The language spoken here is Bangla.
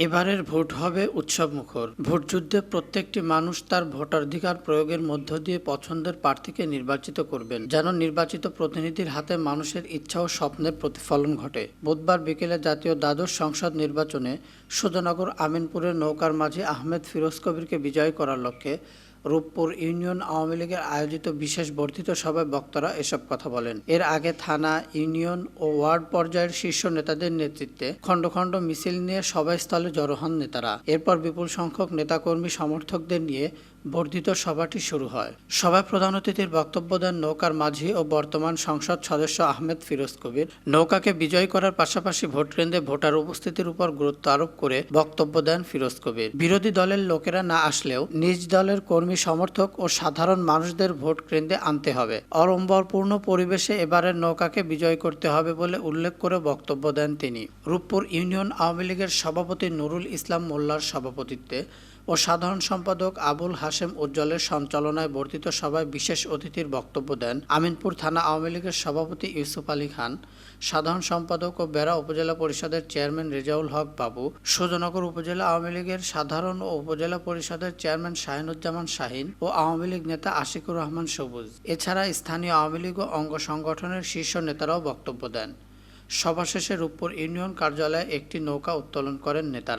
এবারের ভোট হবে উৎসবমুখর। ভোটযুদ্ধে প্রত্যেকটি মানুষ তার ভোটাধিকার প্রয়োগের মধ্য দিয়ে পছন্দের প্রার্থীকে নির্বাচিত করবেন, যেন নির্বাচিত প্রতিনিধির হাতে মানুষের ইচ্ছা ও স্বপ্নের প্রতিফলন ঘটে। বুধবার বিকেলে জাতীয় দ্বাদশ সংসদ নির্বাচনে সুধানগর আমিনপুরের নৌকার মাঝি আহমেদ ফিরোজ কবিরকে বিজয়ী করার লক্ষ্যে রূপপুর ইউনিয়ন আওয়ামী লীগের আয়োজিত বিশেষ বর্ধিত সভায় বক্তারা এসব কথা বলেন। এর আগে থানা, ইউনিয়ন ও ওয়ার্ড পর্যায়ের শীর্ষ নেতাদের নেতৃত্বে খণ্ড খণ্ড মিছিল নিয়ে সভাস্থলে জড়ো হন নেতারা। এরপর বিপুল সংখ্যক নেতাকর্মী সমর্থকদের নিয়ে বর্ধিত সভাটি শুরু হয়। সভায় প্রধান অতিথির বক্তব্য দেন নৌকার মাঝি ও বর্তমান সংসদ সদস্য আহমেদ ফিরোজ কবির। নৌকাকে বিজয় করার পাশাপাশি ভোটকেন্দ্রে ভোটার উপস্থিতির উপর গুরুত্ব আরোপ করে বক্তব্য দেন ফিরোজ কবির। বিরোধী দলের লোকেরা না আসলেও নিজ দলের কর্মী সমর্থক ও সাধারণ মানুষদের ভোট কেন্দ্রে আনতে হবে। অড়ম্বরপূর্ণ পরিবেশে এবারের নৌকাকে বিজয় করতে হবে বলে উল্লেখ করে বক্তব্য দেন তিনি। রূপপুর ইউনিয়ন আওয়ামী লীগের সভাপতি নুরুল ইসলাম মোল্লার সভাপতিত্বে ও সাধারণ সম্পাদক আবুল হাশেম উজ্জ্বলের সঞ্চালনায় বর্ধিত সভায় বিশেষ অতিথির বক্তব্য দেন আমিনপুর থানা আওয়ামী লীগের সভাপতি ইউসুফ আলী খান, সাধারণ সম্পাদক ও বেড়া উপজেলা পরিষদের চেয়ারম্যান রেজাউল হক বাবু, সুধানগর উপজেলা আওয়ামী লীগের সাধারণ ও উপজেলা পরিষদের চেয়ারম্যান শাহিনুজ্জামান শাহিন ও আওয়ামী লীগ নেতা আশিকুর রহমান সবুজ। এছাড়া স্থানীয় আওয়ামী লীগ ও অঙ্গ সংগঠনের শীর্ষ নেতারাও বক্তব্য দেন। সভা শেষে রূপপুর ইউনিয়ন কার্যালয়ে একটি নৌকা উত্তোলন করেন নেতারা।